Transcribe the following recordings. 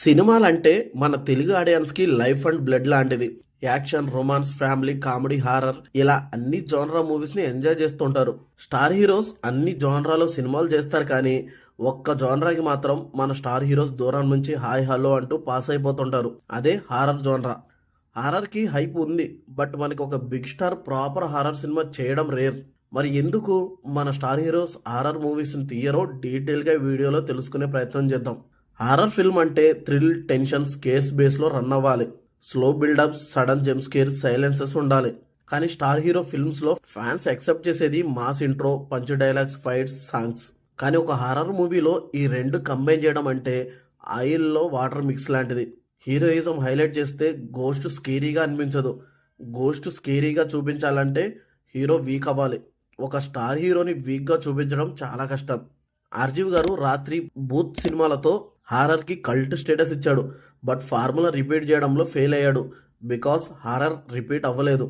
సినిమాలంటే మన తెలుగు ఆడియన్స్కి లైఫ్ అండ్ బ్లడ్ లాంటిది. Action, romance, family, comedy, horror ఇలా అన్ని జోనరా మూవీస్ని ఎంజాయ్ చేస్తుంటారు. స్టార్ హీరోస్ అన్ని జోనరాలో సినిమాలు చేస్తారు, కానీ ఒక్క జోనరాకి మాత్రం మన స్టార్ హీరోస్ దూరం నుంచి హాయ్ హలో అంటూ పాస్ అయిపోతుంటారు. అదే హారర్ జోనరా. హారర్కి హైప్ ఉంది, బట్ మనకి ఒక big star proper horror cinema చేయడం రేర్. మరి ఎందుకు మన స్టార్ హీరోస్ హారర్ మూవీస్ని తీయరో డీటెయిల్గా వీడియోలో తెలుసుకునే ప్రయత్నం చేద్దాం. హారర్ ఫిల్మ్ అంటే థ్రిల్, టెన్షన్, స్కేర్స్ బేస్లో రన్ అవ్వాలి. Slow buildup, sudden jump scare, silences ఉండాలి. కానీ స్టార్ హీరో ఫిల్మ్స్లో ఫ్యాన్స్ యాక్సెప్ట్ చేసేది mass intro, punch dialogues, fights, songs. కానీ ఒక హారర్ మూవీలో ఈ రెండు కంబైన్ చేయడం అంటే ఆయిల్లో వాటర్ మిక్స్ లాంటిది. హీరోయిజం హైలైట్ చేస్తే గోస్ట్ స్కేరీగా అనిపించదు. గోస్ట్ స్కేరీగా చూపించాలంటే హీరో వీక్ అవ్వాలి. ఒక స్టార్ హీరోని వీక్గా చూపించడం చాలా కష్టం. ఆర్జీవి గారు రాత్రి బూత్ సినిమాలతో హారర్కి కల్ట్ స్టేటస్ ఇచ్చాడు, బట్ ఫార్ములా రిపీట్ చేయడంలో ఫెయిల్ అయ్యాడు. బికాస్ హారర్ రిపీట్ అవ్వలేదు.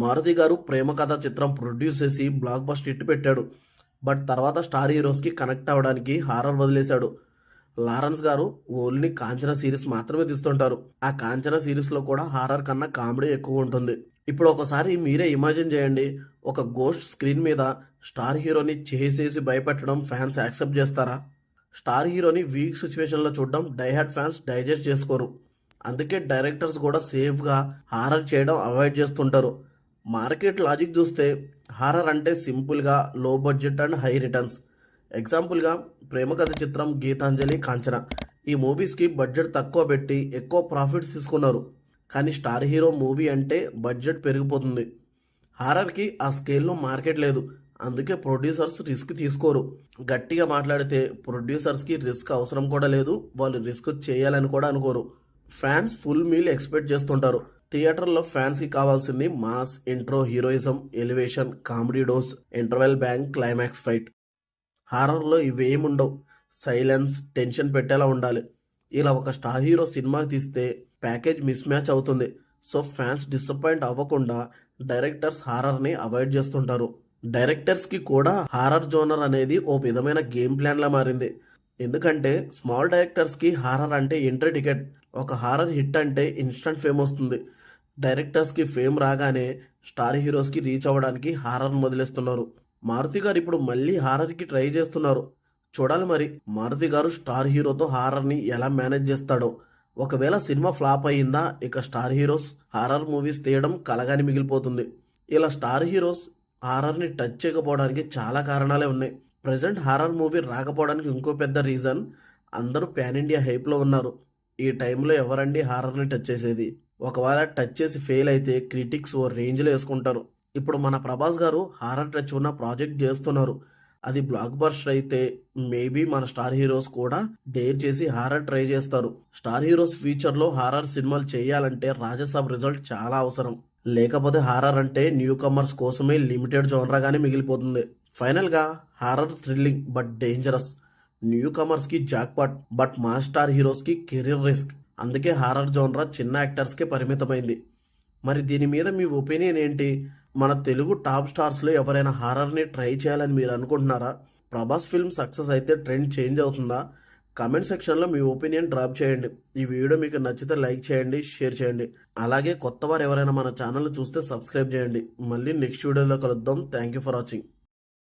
మారుతి గారు ప్రేమ కథ చిత్రం ప్రొడ్యూస్ చేసి బ్లాక్ బస్టర్ హిట్ పెట్టాడు, బట్ తర్వాత స్టార్ హీరోస్కి కనెక్ట్ అవ్వడానికి హారర్ వదిలేశాడు. లారెన్స్ గారు ఓన్లీ కాంచనా సిరీస్ మాత్రమే తీస్తుంటారు. ఆ కాంచనా సిరీస్లో కూడా హారర్ కన్నా కామెడీ ఎక్కువ ఉంటుంది. ఇప్పుడు ఒకసారి మీరే ఇమాజిన్ చేయండి, ఒక గోస్ట్ స్క్రీన్ మీద స్టార్ హీరోని చేసేసి భయపెట్టడం ఫ్యాన్స్ యాక్సెప్ట్ చేస్తారా? స్టార్ హీరోని వీక్ సిచ్యువేషన్లో చూడడం డైహార్డ్ ఫ్యాన్స్ డైజెస్ట్ చేసుకోరు. అందుకే డైరెక్టర్స్ కూడా సేఫ్గా హారర్ చేయడం అవాయిడ్ చేస్తుంటారు. మార్కెట్ లాజిక్ చూస్తే హారర్ అంటే సింపుల్గా లో బడ్జెట్ అండ్ హై రిటర్న్స్. ఎగ్జాంపుల్గా ప్రేమ కథ చిత్రం, గీతాంజలి, కాంచన ఈ మూవీస్కి బడ్జెట్ తక్కువ పెట్టి ఎక్కువ ప్రాఫిట్స్ తీసుకున్నారు. కానీ స్టార్ హీరో మూవీ అంటే బడ్జెట్ పెరిగిపోతుంది. హారర్కి ఆ స్కేల్లో మార్కెట్ లేదు. అందుకే ప్రొడ్యూసర్స్ రిస్క్ తీసుకోరు. గట్టిగా మాట్లాడితే ప్రొడ్యూసర్స్కి రిస్క్ అవసరం కూడా లేదు, వాళ్ళు రిస్క్ చేయాలని కూడా అనుకోరు. ఫ్యాన్స్ ఫుల్ మీల్ ఎక్స్పెక్ట్ చేస్తుంటారు. థియేటర్లో ఫ్యాన్స్కి కావాల్సింది mass, intro, heroism, elevation, comedy dose, interval bang, climax fight. హారర్లో ఇవేముండవు. సైలెన్స్, టెన్షన్ పెట్టేలా ఉండాలి. ఇలా ఒక స్టార్ హీరో సినిమా తీస్తే ప్యాకేజ్ మిస్ మ్యాచ్ అవుతుంది. సో ఫ్యాన్స్ డిసప్పాయింట్ అవ్వకుండా డైరెక్టర్స్ హారర్ని అవాయిడ్ చేస్తుంటారు. డైరెక్టర్స్కి కూడా హారర్ జోనర్ అనేది ఓ విధమైన గేమ్ ప్లాన్లా మారింది. ఎందుకంటే స్మాల్ డైరెక్టర్స్కి హారర్ అంటే ఎంట్రీ టికెట్. ఒక హారర్ హిట్ అంటే ఇన్స్టంట్ ఫేమ్ వస్తుంది. డైరెక్టర్స్కి ఫేమ్ రాగానే స్టార్ హీరోస్కి రీచ్ అవ్వడానికి హారర్ని వదిలేస్తున్నారు. మారుతి గారు ఇప్పుడు మళ్ళీ హారర్కి ట్రై చేస్తున్నారు. చూడాలి మరి మారుతి గారు స్టార్ హీరోతో హారర్ని ఎలా మేనేజ్ చేస్తాడో. ఒకవేళ సినిమా ఫ్లాప్ అయ్యిందా, ఇక స్టార్ హీరోస్ హారర్ మూవీస్ తీయడం కలగాని మిగిలిపోతుంది. ఇలా స్టార్ హీరోస్ హారర్ని టచ్ చేయకపోవడానికి చాలా కారణాలే ఉన్నాయి. ప్రజెంట్ హారర్ మూవీ రాకపోవడానికి ఇంకో పెద్ద రీజన్, అందరూ పాన్ ఇండియా హైప్లో ఉన్నారు. ఈ టైంలో ఎవరండి హారర్ని టచ్ చేసేది? ఒకవేళ టచ్ చేసి ఫెయిల్ అయితే క్రిటిక్స్ ఓ రేంజ్లో వేసుకుంటారు. ఇప్పుడు మన ప్రభాస్ గారు హారర్ టచ్ ఉన్న ప్రాజెక్ట్ చేస్తున్నారు. అది బ్లాక్ బస్టర్ అయితే మేబీ మన స్టార్ హీరోస్ కూడా డేర్ చేసి హారర్ ట్రై చేస్తారు. స్టార్ హీరోస్ ఫ్యూచర్లో హారర్ సినిమాలు చేయాలంటే రాజసాబ్ రిజల్ట్ చాలా అవసరం. లేకపోతే హారర్ అంటే న్యూ కమర్స్ కోసమే లిమిటెడ్ జోనరాగానే మిగిలిపోతుంది. ఫైనల్గా హారర్ థ్రిల్లింగ్ బట్ డేంజరస్. న్యూ కమర్స్కి జాక్పాట్, బట్ మా స్టార్ హీరోస్కి కెరీర్ రిస్క్. అందుకే హారర్ జోనరా చిన్న యాక్టర్స్కే పరిమితమైంది. మరి దీని మీద మీ ఒపీనియన్ ఏంటి? మన తెలుగు టాప్ స్టార్స్లో ఎవరైనా హారర్ని ట్రై చేయాలని మీరు అనుకుంటున్నారా? ప్రభాస్ ఫిల్మ్ సక్సెస్ అయితే ట్రెండ్ చేంజ్ అవుతుందా? కామెంట్ సెక్షన్లో మీ ఒపీనియన్ డ్రాప్ చేయండి. ఈ వీడియో మీకు నచ్చితే లైక్ చేయండి, షేర్ చేయండి. అలాగే కొత్త వారు ఎవరైనా మన ఛానల్ చూస్తే సబ్స్క్రైబ్ చేయండి. మళ్ళీ నెక్స్ట్ వీడియోలో కలుద్దాం. Thank you for watching.